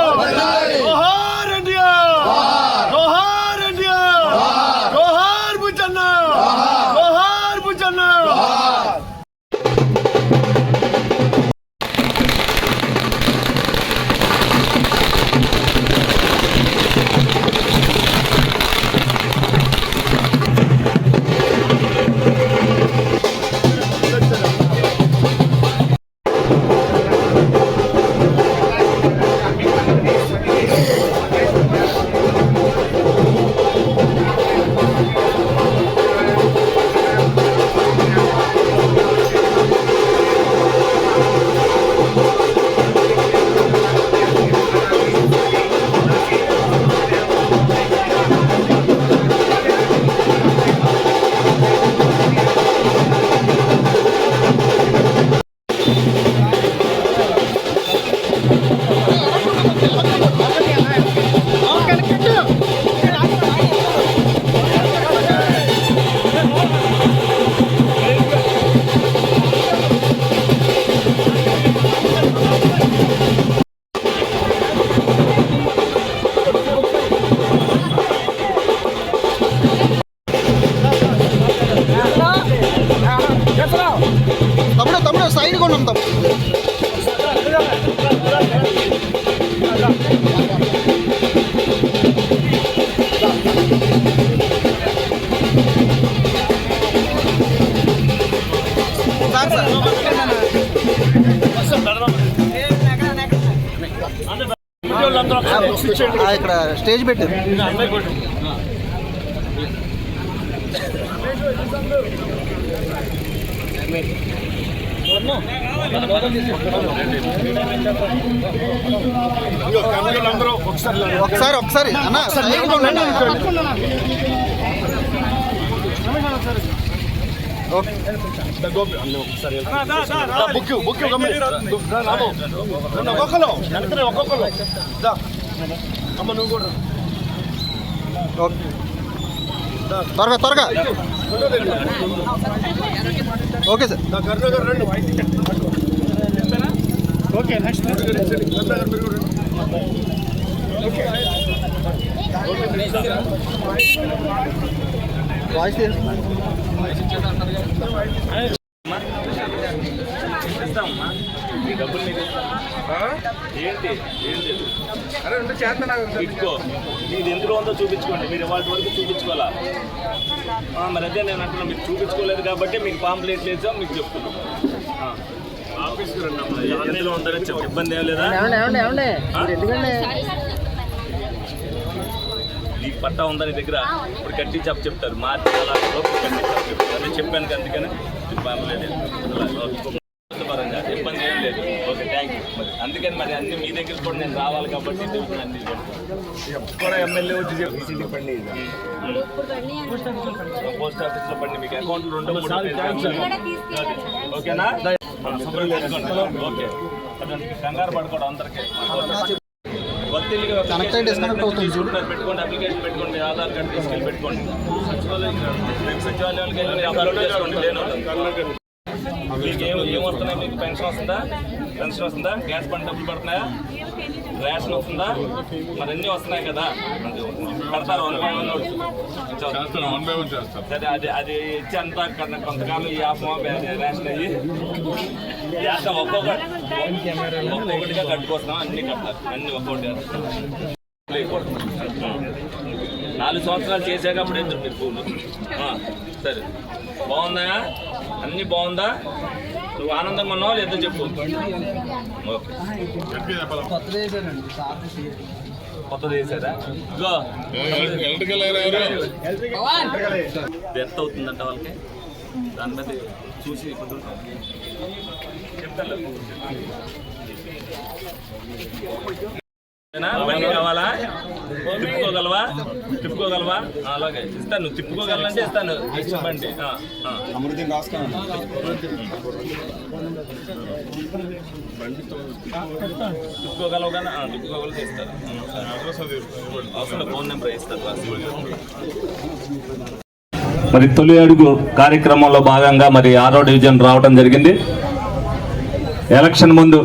జోహార్ India, జోహార్ India, జోహార్ బుచ్చన్న, జోహార్ బుచ్చన్న. తమ్ముడు side కొన్నాం ఇక్కడ స్టేజ్ పెట్టారు. ఒకసారి అన్న త్వరగా okay sir. Okay next voice ఏంటి ఇది ఎందులో ఉందో చూపించుకోండి. మీరు వాళ్ళ వరకు చూపించుకోవాలా? మరి అదే నేను అంటున్నా, మీరు చూపించుకోలేదు కాబట్టి మీకు పాంప్లెట్ లేదు మీకు చెప్తున్నాను. ఆఫీస్కి రండి, ఎందులో ఉందని చెప్పి ఇబ్బంది ఏం లేదా? నీకు పట్టా ఉందని దగ్గర ఇప్పుడు కట్టి చెప్తారు, మార్చి కట్టి చెప్తారు. నేను చెప్పాను అందుకని పాంప్లెట్ పరంగా ఇబ్బంది ఏం లేదు. Okay thank you. మరి అందుకని మరి అన్ని మీ దగ్గర కూడా నేను రావాలి కాబట్టి అన్ని కూడా ఎమ్మెల్యే వచ్చి చెప్పి పండి పోస్ట్ ఆఫీస్లో పండి మీకు అకౌంట్లు 2-3 ఓకేనా? ఓకే కంగారు పడుకోవడం అందరికీ పెట్టుకోండి, అప్లికేషన్ పెట్టుకోండి, ఆధార్ కార్డు తీసుకెళ్ళి పెట్టుకోండి, సచివాలయానికి వెళ్ళి అప్లోడ్ చేసుకోండి. మీకు ఏమొస్తున్నాయి? మీకు పెన్షన్ వస్తుందా? గ్యాస్ బండ్ డబ్బులు పడుతున్నాయా? రేషన్ వస్తుందా? మరి అన్నీ వస్తున్నాయి కదా, కడతారు. సరే అది ఇచ్చి అంతా కొంతకాలం ఈ రేషన్ అయ్యి ఒక్కొక్కటిగా కట్టుకొస్తున్నాం. అన్నీ కడతారు, అన్నీ ఒక్కొక్కటి 4 సంవత్సరాలు చేశాక అప్పుడు ఎందుకు మీరు పూలు? సరే బాగుందా? అన్నీ బాగుందా? నువ్వు ఆనందంగా ఉన్నావా లేదో చెప్పు. కొత్తది వేసారా? ఎంత అవుతుందంట వాళ్ళకి? దాని మీద చూసి చెప్తాను. బండి కావాలా? తిప్పుకోగలవా? అలాగే ఇస్తాను. నువ్వు తిప్పుకోగలంటే ఇస్తాను బండి. తిప్పుకోగలవు కానీ తిప్పుకోగలిగితే ఇస్తాను. అవసరం ఫోన్ నెంబర్ ఇస్తాను. మరి తొలి అడుగు కార్యక్రమంలో భాగంగా మరి 6వ డివిజన్ రావడం జరిగింది. ఎలక్షన్ ముందు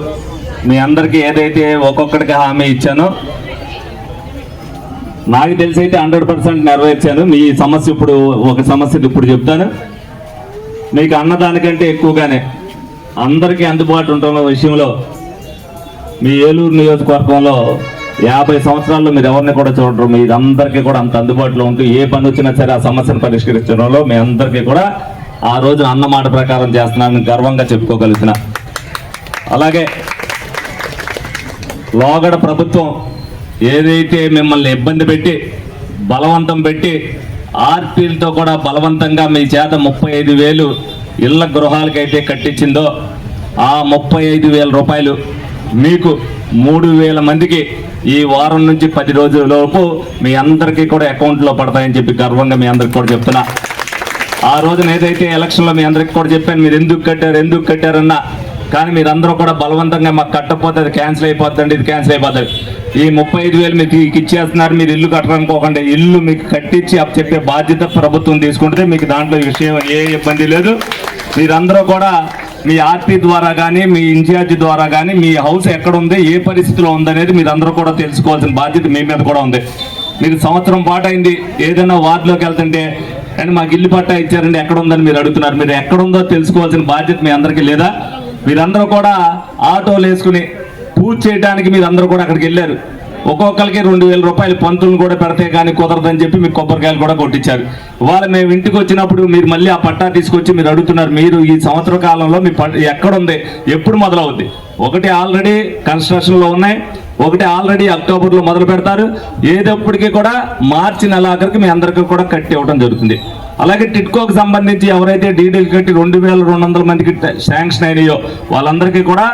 మీ అందరికీ ఏదైతే ఒక్కొక్కడికి హామీ ఇచ్చానో నాకు తెలిసి అయితే 100% నెరవేర్చాను. మీ సమస్య ఇప్పుడు ఒక సమస్య ఇప్పుడు చెప్తాను. మీకు అన్నదానికంటే ఎక్కువగానే అందరికీ అందుబాటు ఉంటున్న విషయంలో మీ ఏలూరు నియోజకవర్గంలో 50 సంవత్సరాల్లో మీరు ఎవరిని కూడా చూడరు. మీరందరికీ కూడా అంత అందుబాటులో ఉంటూ ఏ పని వచ్చినా సరే ఆ సమస్యను పరిష్కరించడంలో మీ అందరికీ కూడా ఆ రోజున అన్నమాట ప్రకారం చేస్తున్నానని గర్వంగా చెప్పుకోగలుగుతున్నా. అలాగే లోగడ ప్రభుత్వం ఏదైతే మిమ్మల్ని ఇబ్బంది పెట్టి బలవంతం పెట్టి ఆర్టీలతో కూడా బలవంతంగా మీ చేత 35,000 ఇళ్ల గృహాలకైతే కట్టించిందో ఆ 35,000 రూపాయలు మీకు 3,000 మందికి ఈ వారం నుంచి 10 రోజులలోపు మీ అందరికీ కూడా అకౌంట్లో పడతాయని చెప్పి గర్వంగా మీ అందరికి కూడా చెప్తున్నా. ఆ రోజున ఏదైతే ఎలక్షన్లో మీ అందరికి కూడా చెప్పాను, మీరు ఎందుకు కట్టారన్నా, కానీ మీరందరూ కూడా బలవంతంగా మాకు కట్టకపోతే అది క్యాన్సిల్ అయిపోతుంది, ఇది క్యాన్సిల్ అయిపోతుంది. ఈ 35,000 మీకు ఇచ్చేస్తున్నారు, మీరు ఇల్లు కట్టరనుకోకండి. ఇల్లు మీకు కట్టించి చెప్పే బాధ్యత ప్రభుత్వం తీసుకుంటే మీకు దాంట్లో ఈ విషయం ఏ ఇబ్బంది లేదు. మీరందరూ కూడా మీ ఆర్టీ ద్వారా కానీ మీ ఇన్ఛార్జి ద్వారా కానీ మీ హౌస్ ఎక్కడ ఉంది, ఏ పరిస్థితిలో ఉందనేది మీరందరూ కూడా తెలుసుకోవాల్సిన బాధ్యత మీ మీద కూడా ఉంది. మీరు సంవత్సరం పాటు అయింది ఏదైనా వార్డులోకి వెళ్తుంటే అండ్ మాకు ఇల్లు పట్టా ఇచ్చారండి ఎక్కడ ఉందని మీరు అడుగుతున్నారు. మీరు ఎక్కడుందో తెలుసుకోవాల్సిన బాధ్యత మీ అందరికీ లేదా? మీరందరూ కూడా ఆటోలు వేసుకుని పూజ చేయడానికి మీరందరూ కూడా అక్కడికి వెళ్ళారు. ఒక్కొక్కరికి 2,000 రూపాయలు పంతులను కూడా పెడితే కానీ కుదరదని చెప్పి మీకు కొబ్బరికాయలు కూడా కొట్టించారు. ఇవాళ మేము ఇంటికి వచ్చినప్పుడు మీరు మళ్ళీ ఆ పట్టా తీసుకొచ్చి మీరు అడుగుతున్నారు, మీరు ఈ సంవత్సర కాలంలో మీ ఎక్కడుంది, ఎప్పుడు మొదలవుద్ది? ఒకటి ఆల్రెడీ కన్స్ట్రక్షన్లో ఉన్నాయి, ఒకటి ఆల్రెడీ అక్టోబర్లో మొదలు పెడతారు. ఏదప్పటికీ కూడా మార్చి నెలాఖరికి మీ అందరికీ కూడా కట్టి ఇవ్వడం జరుగుతుంది. అలాగే టిట్కోకి సంబంధించి ఎవరైతే డీడీలు కట్టి 2,200 మందికి శాంక్షన్ అయినాయో వాళ్ళందరికీ కూడా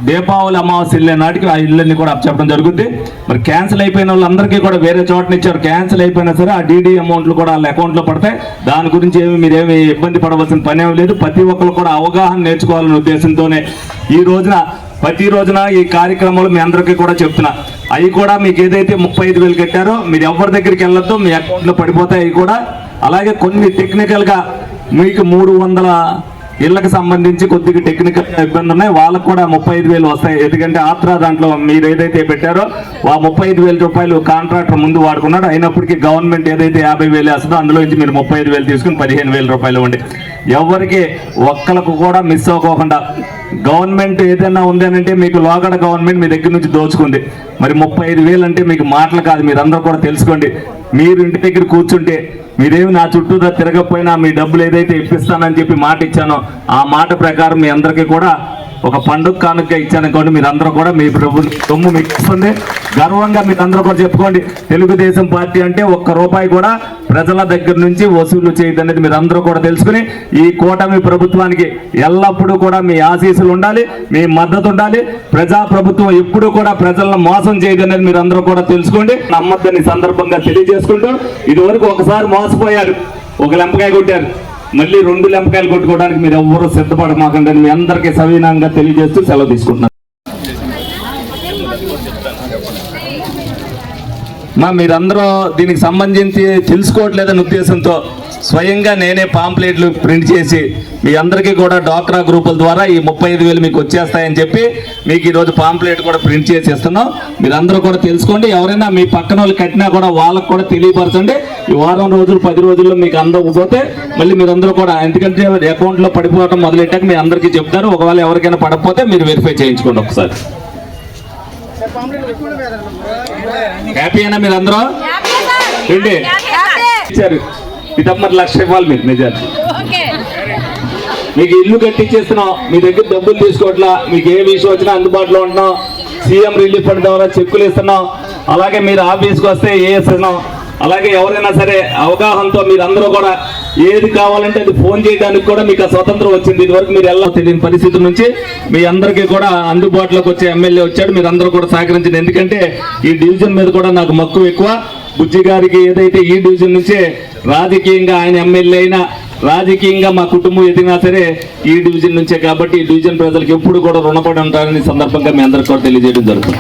దీపావళి అమావాస్య వెళ్ళే నాటికి ఆ ఇళ్ళని కూడా చెప్పడం జరుగుతుంది. మరి క్యాన్సిల్ అయిపోయిన వాళ్ళందరికీ కూడా వేరే చోటని ఇచ్చారు. క్యాన్సిల్ అయిపోయినా సరే ఆ డీడీ అమౌంట్లు కూడా వాళ్ళ అకౌంట్లో పడతాయి. దాని గురించి మీరేమి ఇబ్బంది పడవలసిన పని ఏమి లేదు. ప్రతి ఒక్కరు కూడా అవగాహన నేర్చుకోవాలనే ఉద్దేశంతోనే ప్రతి రోజున ఈ కార్యక్రమాలు మీ అందరికీ కూడా చెప్తున్నా. అవి కూడా మీకు ఏదైతే 35,000 కట్టారో మీరు ఎవరి దగ్గరికి వెళ్ళొద్దు, మీ అకౌంట్లో పడిపోతాయి అవి కూడా. అలాగే కొన్ని టెక్నికల్గా మీకు 300 ఇళ్ళకి సంబంధించి కొద్దిగా టెక్నికల్ ఇబ్బంది ఉన్నాయి, వాళ్ళకు కూడా 35,000 వస్తాయి. ఎందుకంటే ఆత్రా దాంట్లో మీరు ఏదైతే పెట్టారో ఆ 35,000 రూపాయలు కాంట్రాక్టర్ ముందు వాడుకున్నాడు. అయినప్పటికీ గవర్నమెంట్ ఏదైతే 50,000 వేస్తుందో అందులో నుంచి మీరు 35,000 తీసుకుని 15,000 రూపాయలు ఇవ్వండి. ఎవరికి ఒక్కలకు కూడా మిస్ అవ్వకుండా గవర్నమెంట్ ఏదైనా ఉంది అని అంటే మీకు లోగడ గవర్నమెంట్ మీ దగ్గర నుంచి దోచుకుంది. మరి 35,000 అంటే మీకు మాటలు కాదు, మీరందరూ కూడా తెలుసుకోండి. మీరు ఇంటి దగ్గర కూర్చుంటే మీరేమి నా చుట్టూ తిరగకపోయినా మీ డబ్బులు ఏదైతే ఇప్పిస్తానని చెప్పి మాట ఇచ్చానో ఆ మాట ప్రకారం మీ అందరికీ కూడా ఒక పండుగ కానుక ఇచ్చానుకోండి. మీరందరూ కూడా మీ సొమ్ము మీకు ఇస్తుంది. గర్వంగా మీరందరూ కూడా చెప్పుకోండి, తెలుగుదేశం పార్టీ అంటే ₹1 కూడా ప్రజల దగ్గర నుంచి వసూలు చేయదనేది మీరందరూ కూడా తెలుసుకుని ఈ కూటమి ప్రభుత్వానికి ఎల్లప్పుడూ కూడా మీ ఆశీస్సులు ఉండాలి, మీ మద్దతు ఉండాలి. ప్రజా ప్రభుత్వం ఎప్పుడూ కూడా ప్రజలను మోసం చేయదనేది మీరందరూ కూడా తెలుసుకోండి. నమ్మద్దని సందర్భంగా తెలియజేసుకుంటూ, ఇదివరకు ఒకసారి మోసపోయారు, ఒక లెంపకాయ కొట్టారు, మళ్ళీ 2 లెంపకాయలు కొట్టుకోవడానికి మీరు ఎవ్వరూ సిద్ధపడమాకండి. మీ అందరికీ సవినయంగా తెలియజేస్తూ సెలవు తీసుకుంటున్నాను. మీరందరూ దీనికి సంబంధించి తెలుసుకోవట్లేదనే ఉద్దేశంతో స్వయంగా నేనే పాంప్లెట్లు ప్రింట్ చేసి మీ అందరికీ కూడా డ్వాక్రా గ్రూపుల ద్వారా ఈ 35,000 మీకు వచ్చేస్తాయని చెప్పి మీకు ఈరోజు పాంప్లెట్ కూడా ప్రింట్ చేసి ఇస్తున్నాం. మీరందరూ కూడా తెలుసుకోండి. ఎవరైనా మీ పక్కన వాళ్ళు కట్టినా కూడా వాళ్ళకు కూడా తెలియపరచండి. ఈ వారం రోజులు 10 రోజుల్లో మీకు అందకపోతే మళ్ళీ మీరందరూ కూడా, ఎందుకంటే అకౌంట్లో పడిపోవడం మొదలెట్టాక మీ అందరికీ చెప్తారు. ఒకవేళ ఎవరికైనా పడకపోతే మీరు వెరిఫై చేయించుకోండి ఒకసారి. హ్యాపీ అయినా మీరు అందరూ ఏంటి ఇచ్చారు? ఇదమ్మా ₹1,00,000 మీకు నిజాన్ని మీకు ఇల్లు కట్టించేస్తున్నాం. మీ దగ్గర డబ్బులు తీసుకోవట్లా, మీకు ఏ విషయం వచ్చినా అందుబాటులో ఉంటున్నాం. సీఎం రిలీఫ్ ఫండ్ ద్వారా చెక్కులు ఇస్తున్నాం. అలాగే మీరు ఆఫీస్కి వస్తే ఇస్తున్నాం. అలాగే ఎవరైనా సరే అవగాహనతో మీరందరూ కూడా ఏది కావాలంటే అది ఫోన్ చేయడానికి కూడా మీకు ఆ స్వతంత్రం వచ్చింది. ఇదివరకు మీరు ఎలా తెలియని పరిస్థితి నుంచి మీ అందరికీ కూడా అందుబాటులోకి వచ్చే ఎమ్మెల్యే వచ్చాడు. మీరందరూ కూడా సహకరించండి. ఎందుకంటే ఈ డివిజన్ మీద కూడా నాకు మక్కువ ఎక్కువ. బుజ్జి గారికి ఏదైతే ఈ డివిజన్ నుంచే రాజకీయంగా ఆయన ఎమ్మెల్యే అయినా, రాజకీయంగా మా కుటుంబం ఎదిగినా సరే ఈ డివిజన్ నుంచే. కాబట్టి ఈ డివిజన్ ప్రజలకు ఎప్పుడు కూడా రుణపడి ఉంటారని సందర్భంగా మీ అందరికీ కూడా తెలియజేయడం జరుగుతుంది.